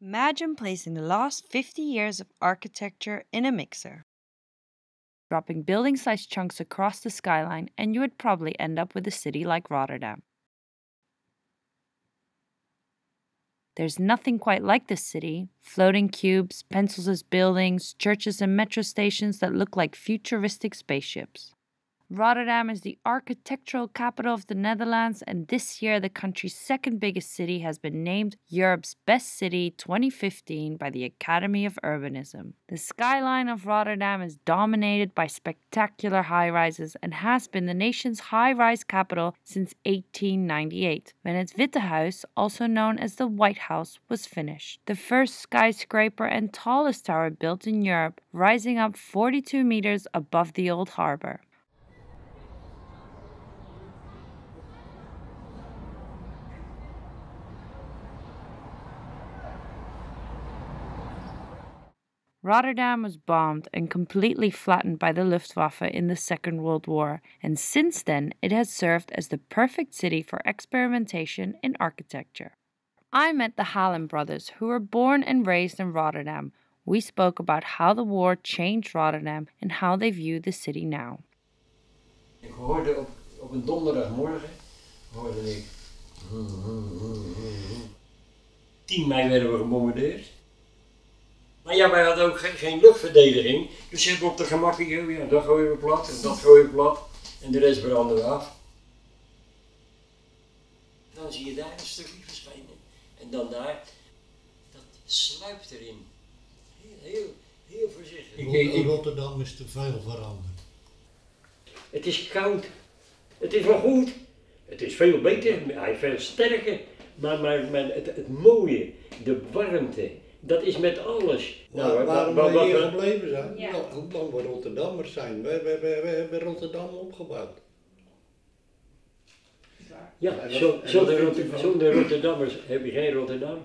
Imagine placing the last 50 years of architecture in a mixer, dropping building-sized chunks across the skyline, and you would probably end up with a city like Rotterdam. There's nothing quite like this city. Floating cubes, pencils as buildings, churches and metro stations that look like futuristic spaceships. Rotterdam is the architectural capital of the Netherlands, and this year the country's second biggest city has been named Europe's Best City 2015 by the Academy of Urbanism. The skyline of Rotterdam is dominated by spectacular high-rises and has been the nation's high-rise capital since 1898, when its Witte Huis, also known as the White House, was finished. The first skyscraper and tallest tower built in Europe, rising up 42 meters above the old harbor. Rotterdam was bombed and completely flattened by the Luftwaffe in the Second World War, and since then it has served as the perfect city for experimentation in architecture. I met the Halen brothers, who were born and raised in Rotterdam. We spoke about how the war changed Rotterdam and how they view the city now. Ik hoorde op een donderdagmorgen, hoorde ik... 10 mei werden we gebombardeerd. Maar ja, wij hadden ook geen luchtverdediging, dus ze hebben op de gemakkelijke, ja, dat gooien we plat en dat gooien we plat en de rest branden we af. Dan zie je daar een stukje verschijnen en dan daar, dat sluipt erin. Heel voorzichtig. In Rotterdam is te veel veranderd. Het is koud, het is wel goed, het is veel beter, hij is veel sterker, maar het mooie, de warmte. Dat is met alles. Nou, waarom we hier gebleven zijn? Ja. Nou, omdat we Rotterdammers zijn. We hebben Rotterdam opgebouwd. Ja, zonder Rotterdammers heb je geen Rotterdam.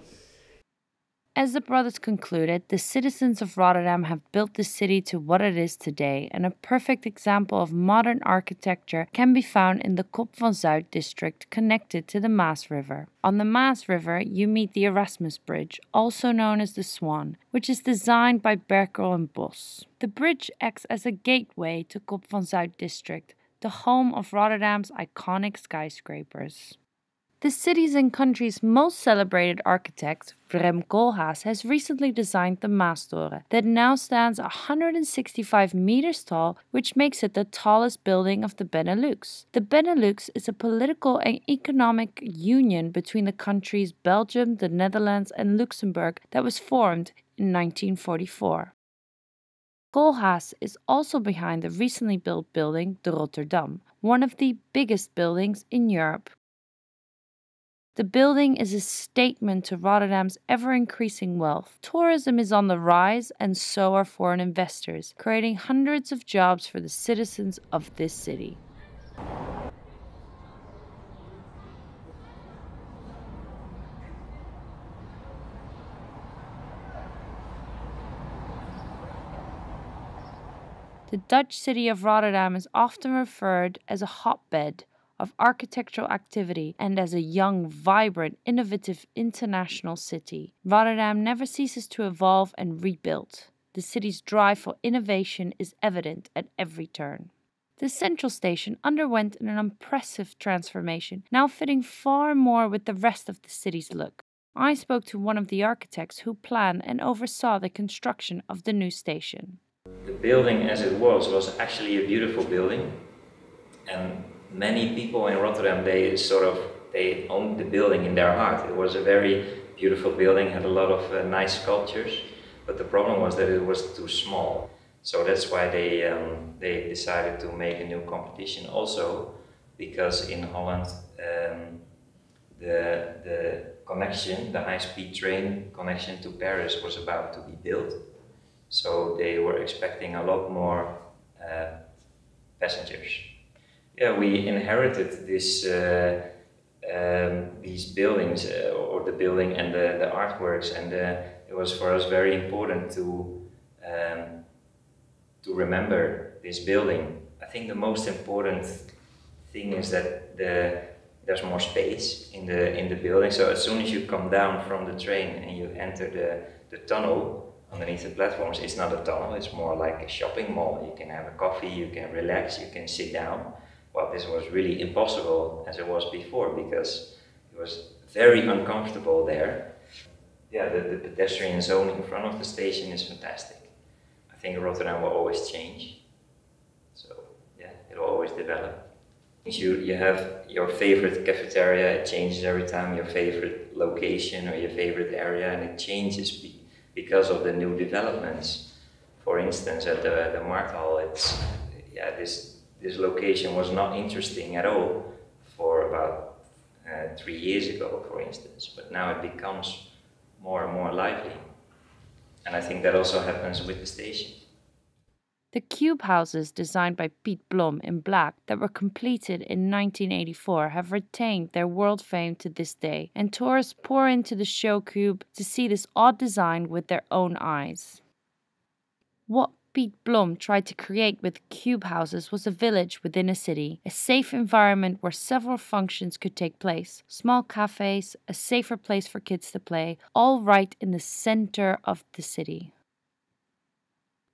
As the brothers concluded, the citizens of Rotterdam have built the city to what it is today, and a perfect example of modern architecture can be found in the Kop van Zuid district connected to the Maas River. On the Maas River, you meet the Erasmus Bridge, also known as the Swan, which is designed by Berkel and Bos. The bridge acts as a gateway to Kop van Zuid district, the home of Rotterdam's iconic skyscrapers. The city's and country's most celebrated architect, Rem Koolhaas, has recently designed the Maastoren that now stands 165 meters tall, which makes it the tallest building of the Benelux. The Benelux is a political and economic union between the countries Belgium, the Netherlands, and Luxembourg that was formed in 1944. Koolhaas is also behind the recently built building, the Rotterdam, one of the biggest buildings in Europe. The building is a statement to Rotterdam's ever-increasing wealth. Tourism is on the rise, and so are foreign investors, creating hundreds of jobs for the citizens of this city. The Dutch city of Rotterdam is often referred as a hotbed of architectural activity and as a young, vibrant, innovative international city. Rotterdam never ceases to evolve and rebuild. The city's drive for innovation is evident at every turn. The central station underwent an impressive transformation, now fitting far more with the rest of the city's look. I spoke to one of the architects who planned and oversaw the construction of the new station. The building as it was actually a beautiful building, and many people in Rotterdam, they owned the building in their heart. It was a very beautiful building, had a lot of nice sculptures, but the problem was that it was too small. So that's why they decided to make a new competition. Also, because in Holland the connection, the high-speed train connection to Paris was about to be built. So they were expecting a lot more passengers. Yeah, we inherited this, these buildings, or the building and the artworks, and it was for us very important to remember this building. I think the most important thing is that there's more space in the building. So as soon as you come down from the train and you enter the tunnel underneath the platforms, it's not a tunnel, it's more like a shopping mall. You can have a coffee, you can relax, you can sit down. Well, this was really impossible as it was before because it was very uncomfortable there. Yeah, the pedestrian zone in front of the station is fantastic. I think Rotterdam will always change. So yeah, it will always develop. You have your favorite cafeteria, it changes every time, your favorite location or your favorite area, and it changes because of the new developments. For instance, at the Markthal, this location was not interesting at all for about 3 years ago, for instance, but now it becomes more and more lively. And I think that also happens with the station. The cube houses designed by Piet Blom in black that were completed in 1984 have retained their world fame to this day, and tourists pour into the show cube to see this odd design with their own eyes. What Piet Blom tried to create with cube houses was a village within a city, a safe environment where several functions could take place, small cafes, a safer place for kids to play, all right in the center of the city.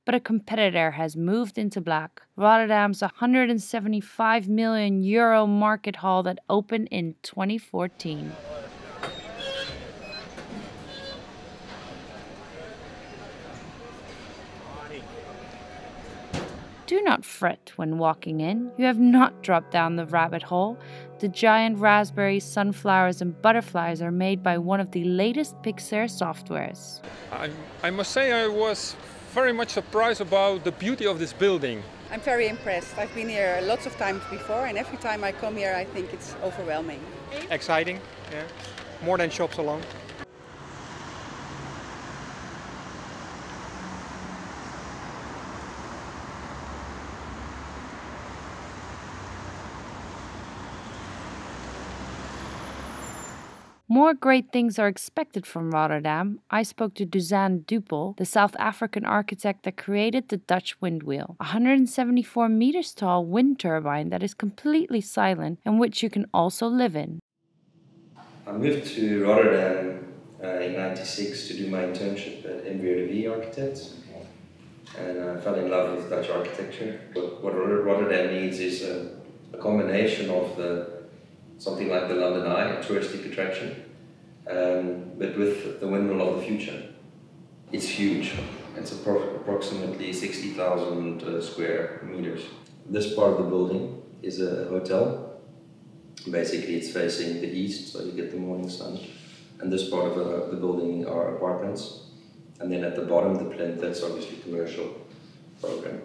But a competitor has moved into black. Rotterdam's €175 million market hall that opened in 2014. Do not fret when walking in. You have not dropped down the rabbit hole. The giant raspberries, sunflowers and butterflies are made by one of the latest Pixar softwares. I must say I was very much surprised about the beauty of this building. I'm very impressed. I've been here lots of times before, and every time I come here I think it's overwhelming. Exciting, yeah. More than shops alone. More great things are expected from Rotterdam. I spoke to Dusan Dupel, the South African architect that created the Dutch windwheel, a 174 meters tall wind turbine that is completely silent and which you can also live in. I moved to Rotterdam in '96 to do my internship at MVRDV Architects, and I fell in love with Dutch architecture. What Rotterdam needs is a combination of something like the London Eye, a touristic attraction, but with the windmill of the future. It's huge. It's approximately 60,000 square meters. This part of the building is a hotel. Basically, it's facing the east, so you get the morning sun. And this part of the building are apartments. And then at the bottom, the plinth, that's obviously commercial program.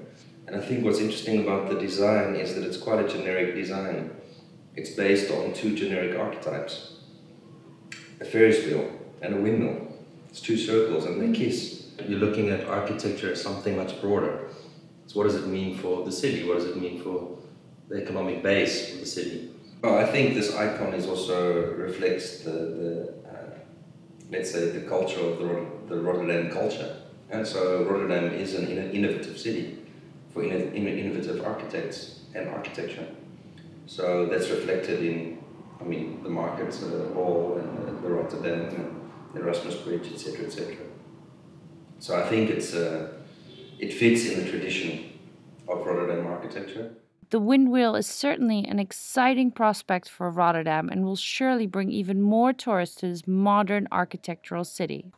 And I think what's interesting about the design is that it's quite a generic design. It's based on two generic archetypes. A Ferris wheel and a windmill. It's two circles and they kiss. You're looking at architecture as something much broader. So what does it mean for the city? What does it mean for the economic base of the city? Well, I think this icon is also reflects let's say, the culture of the Rotterdam culture. And so Rotterdam is an innovative city for innovative architects and architecture. So that's reflected in, the market hall and the Rotterdam and the Erasmus Bridge, etc., etc. So I think it fits in the tradition of Rotterdam architecture. The windwheel is certainly an exciting prospect for Rotterdam and will surely bring even more tourists to this modern architectural city.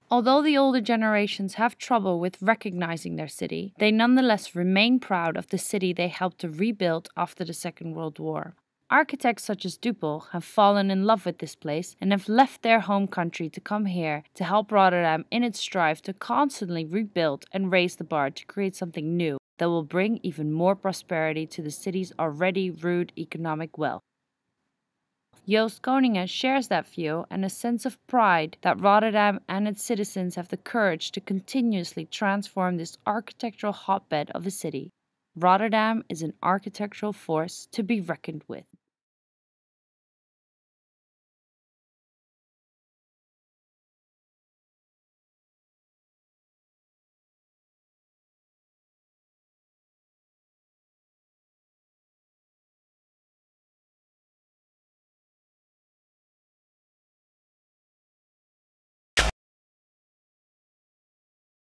Although the older generations have trouble with recognizing their city, they nonetheless remain proud of the city they helped to rebuild after the Second World War. Architects such as Dupel have fallen in love with this place and have left their home country to come here to help Rotterdam in its strive to constantly rebuild and raise the bar to create something new that will bring even more prosperity to the city's already rude economic wealth. Joost Koningen shares that view and a sense of pride that Rotterdam and its citizens have the courage to continuously transform this architectural hotbed of a city. Rotterdam is an architectural force to be reckoned with.